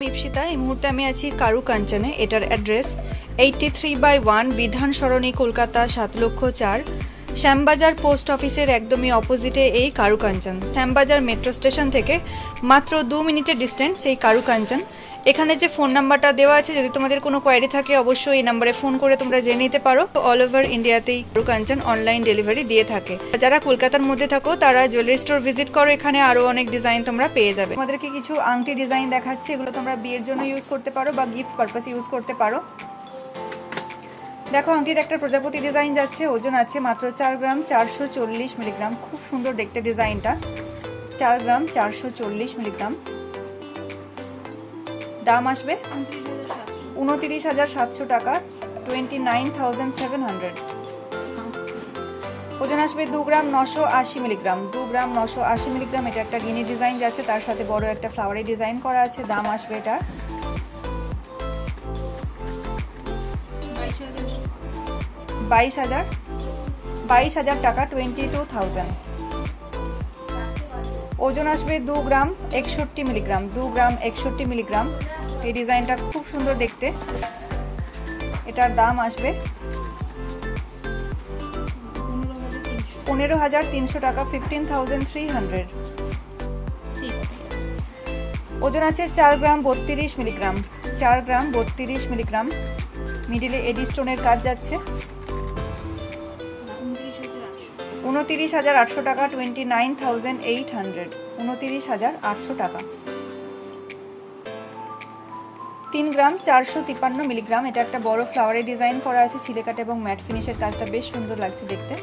ইপসিতা এই মুহূর্তে আমি আছি কারুকাঞ্চনে। এটার অ্যাড্রেস 83/1 বিধান সরণি, কলকাতা 7,04,000। শ্যামবাজার পোস্ট অফিসের একদমই অপোজিটে এই কারুকাঞ্চন। শ্যামবাজার মেট্রো স্টেশন থেকে মাত্র 2 মিনিটের ডিস্টেন্স এই কারুকাঞ্চন। এখানে যে ফোন নাম্বারটা দেওয়া আছে, যদি তোমাদের কোনো কোয়ারি থাকে অবশ্যই এই নাম্বারে ফোন করে তোমরা জেনে নিতে পারো। অল ওভার ইন্ডিয়াতেই কারুকাঞ্চন অনলাইন ডেলিভারি দিয়ে থাকে। যারা কলকাতার মধ্যে থাকো তারা জুয়েলারি স্টোর ভিজিট করো, এখানে আরো অনেক ডিজাইন তোমরা পেয়ে যাবে। তোমাদেরকে কিছু আংটি ডিজাইন দেখাচ্ছি, এগুলো তোমরা বিয়ের জন্য ইউজ করতে পারো বা গিফট পারপাস ইউজ করতে পারো। দেখো, আংটির একটা প্রজাপতি ডিজাইন যাচ্ছে, ওজন আছে মাত্র 4 গ্রাম 440 মিলিগ্রাম। খুব সুন্দর দেখতে ডিজাইনটা। 4 গ্রাম 440 মিলিগ্রাম। দাম আসবে 29,700 টাকা, 29,700। ওজন আসবে 2 গ্রাম 980 মিলিগ্রাম। 2 গ্রাম 980 মিলিগ্রাম। এটা একটা গিনি ডিজাইন যাচ্ছে, তার সাথে বড় একটা ফ্লাওয়ারি ডিজাইন করা আছে। দাম আসবে এটা 22,000 টাকা, 22,000। ওজন আসবে 2 গ্রাম 61 মিলিগ্রাম। 2 গ্রাম 61 মিলিগ্রাম। এই ডিজাইনটা খুব সুন্দর দেখতে। এটার দাম আসবে 15,300 টাকা, 15,300। ওজন আছে 4 গ্রাম 32 মিলিগ্রাম। 4 গ্রাম 32 মিলিগ্রাম। মিডিলে এডি স্টোনের কাজ যাচ্ছে। 29,800 টাকা, 29,800। 29,800 টাকা। 3 গ্রাম 453 মিলিগ্রাম। এটা একটা বড় ফ্লাওয়ারে ডিজাইন করা আছে, ছিলেকাটা এবং ম্যাট ফিনিশের কাজটা বেশ সুন্দর লাগছে দেখতে।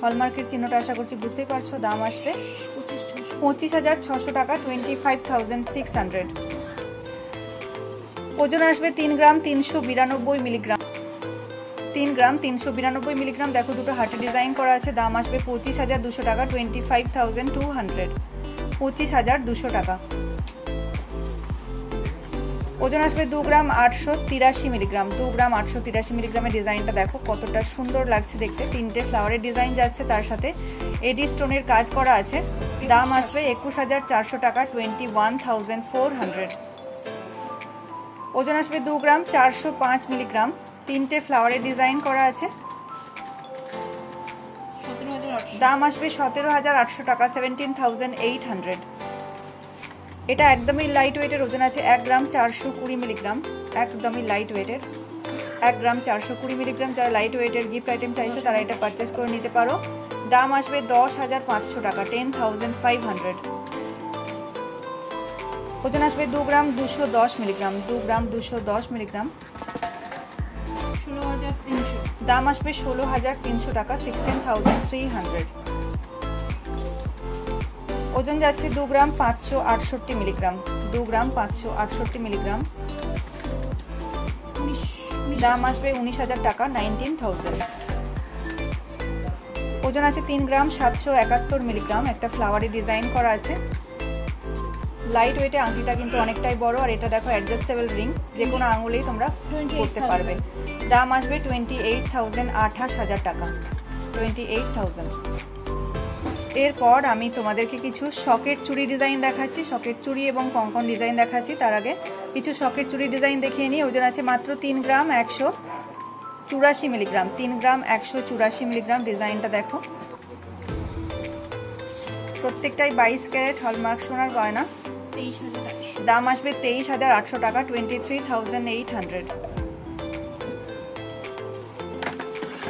হলমার্কের চিহ্নটা আশা করছি বুঝতেই পারছো। দাম আসবে 25,600 টাকা, 25,600। ওজন আসবে 3 গ্রাম 392 মিলিগ্রাম। 3 গ্রাম 392 মিলিগ্রাম। দেখো, দুটো হার্টে ডিজাইন করা আছে। দাম আসবে 25,200 টাকা, 25,200। 25,200 টাকা। ওজন আসবে 2 গ্রাম 883 মিলিগ্রাম। 2 গ্রাম 883 মিলিগ্রামের ডিজাইনটা দেখো কতটা সুন্দর লাগছে দেখতে। 3টে ফ্লাওয়ারের ডিজাইন যাচ্ছে, তার সাথে এডি স্টোনের কাজ করা আছে। দাম আসবে 21,400 টাকা, 21,400। ওজন আসবে 2 গ্রাম 405 মিলিগ্রাম। 3টে ফ্লাওয়ারের ডিজাইন করা আছে। দাম আসবে 17,800 টাকা, 17,800। এটা একদমই লাইট ওয়েটের। ওজন আছে 1 গ্রাম 420 মিলিগ্রাম। একদমই লাইট ওয়েটের। 1 গ্রাম 420 মিলিগ্রাম। যারা লাইট ওয়েটের গিফট আইটেম চাইছো তারা এটা পারচেস করে নিতে পারো। দাম আসবে 10,500 টাকা, 10,500। ওজন আসবে 2 গ্রাম 210 মিলিগ্রাম। 2 গ্রাম 210 মিলিগ্রাম। 16,300। দাম আসবে 16,300 টাকা, 16,300। ওজন যাচ্ছে 2 গ্রাম 568 মিলিগ্রাম। 2 গ্রাম 568 মিলিগ্রাম। দাম আসবে 19,000 টাকা, 19,000। ওজন আছে 3 গ্রাম 771 মিলিগ্রাম। একটা ফ্লাওয়ারি ডিজাইন করা আছে। লাইট ওয়েটে আংটিটা কিন্তু অনেকটাই বড়। আর এটা দেখো অ্যাডজাস্টেবল রিং, যে কোনো আঙুলেই তোমরা করতে পারবে। দাম আসবে 28,000, 28,000 টাকা, 28,000। এরপর আমি তোমাদেরকে কিছু সকেট চুড়ি ডিজাইন দেখাচ্ছি। সকেট চুড়ি এবং কঙ্কন ডিজাইন দেখাচ্ছি। তার আগে কিছু সকেট চুড়ি ডিজাইন দেখিয়ে নিই। ওজন আছে মাত্র 3 গ্রাম 184 মিলিগ্রাম। 3 গ্রাম 184 মিলিগ্রাম। ডিজাইনটা দেখো, প্রত্যেকটাই 22 ক্যারেট হলমার্ক সোনার গয়না। 23,800। দাম আসবে 23,800 টাকা, 23,800।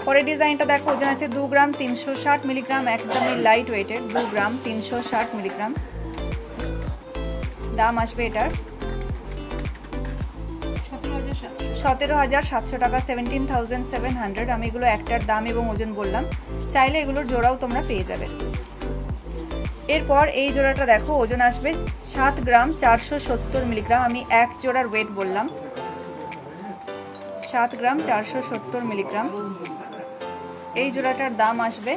পরের ডিজাইনটা দেখো, ওজন আছে 2 গ্রাম 360 মিলিগ্রাম। একদমই লাইট ওয়েটের। 2 গ্রাম 360 মিলিগ্রাম। দাম আসবে এটার 17,700 টাকা, 17,700। আমি এগুলো একটার দাম এবং ওজন বললাম, চাইলে এগুলোর জোড়াও তোমরা পেয়ে যাবে। এরপর এই জোড়াটা দেখো, ওজন আসবে 7 গ্রাম 470 মিলিগ্রাম। আমি এক জোড়ার ওয়েট বললাম। 7 গ্রাম 470 মিলিগ্রাম। এই জোড়াটার দাম আসবে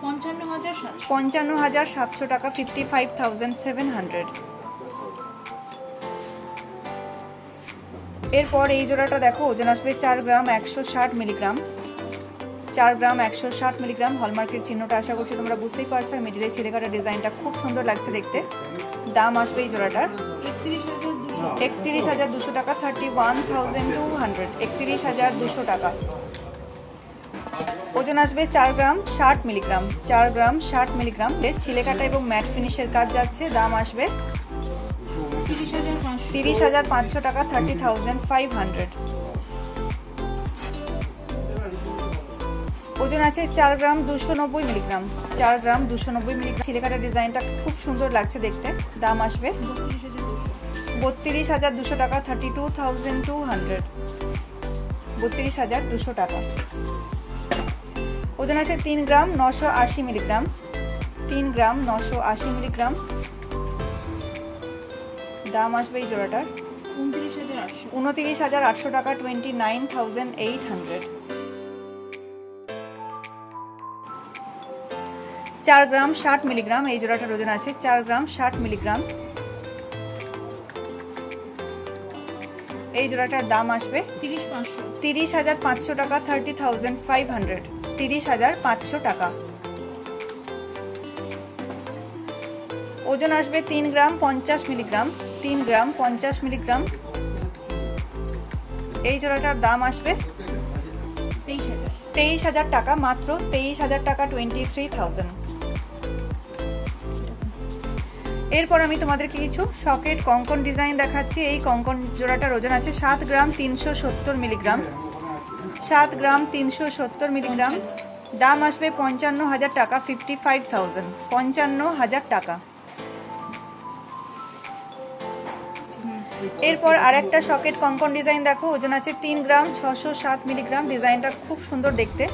55,700 টাকা, 55,700। এরপর এই জোড়াটা দেখো, ওজন আসবে 4 গ্রাম 160 মিলিগ্রাম। 4 গ্রাম 160 মিলিগ্রাম। হলমার্কের চিহ্নটা আশা করছি তোমরা বুঝতেই পারছো। মিডিলে ছিলেকাটা ডিজাইনটা খুব সুন্দর লাগছে দেখতে। দাম আসবে এই জোড়াটার 31,200 টাকা, 31,200, 31,200 টাকা। ওজন আসবে 4 গ্রাম 60 মিলিগ্রাম, 4 গ্রাম 60 মিলিগ্রাম। ছিলে কাটা এবং ম্যাট ফিনিশের কাজ যাচ্ছে। দাম আসবে 30,500 টাকা, 30,500। ওজন আছে 4 গ্রাম 290 মিলিগ্রাম, 4 গ্রাম 290 মিলিগ্রাম। ছিলে কাটা ডিজাইনটা খুব সুন্দর লাগছে দেখতে। দাম আসবে 32,200 টাকা, 32,200, 32,200 টাকা। ওজন আছে 3 গ্রাম 980 মিলিগ্রাম, 3 গ্রাম 980 মিলিগ্রাম। দাম আসবে এই জোড়াটার 29,800 টাকা, 29,800। 4 গ্রাম 60 মিলিগ্রাম এই জোড়াটার ওজন আছে 4 গ্রাম 60 মিলিগ্রাম। এই জোড়াটার দাম আসবে 30,500 টাকা, 30,500, 30,500 টাকা। ওজন আসবে 3 গ্রাম 50 মিলিগ্রাম, 3 গ্রাম 50 মিলিগ্রাম। এই জোড়াটার দাম আসবে 23,000 টাকা, মাত্র 23,000 টাকা, 23,000। এরপর আমি তোমাদেরকে কিছু সকেট কঙ্কন ডিজাইন দেখাচ্ছি। এই কঙ্কন জোড়াটার ওজন আছে 7 গ্রাম 370 মিলিগ্রাম, 7 গ্রাম 370 মিলিগ্রাম। দাম আসবে 55,000 টাকা, 55,000, 55,000 টাকা। এরপর আরেকটা সকেট কঙ্কন ডিজাইন দেখো। ওজন আছে 3 গ্রাম 607 মিলিগ্রাম। ডিজাইনটা খুব সুন্দর দেখতে।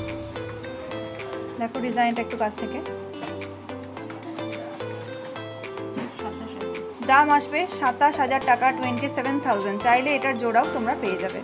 দেখো ডিজাইনটা একটু কাছ থেকে। দাম আসবে 27,000 টাকা, 27,000। চাইলে এটার জোড়াও তোমরা পেয়ে যাবে।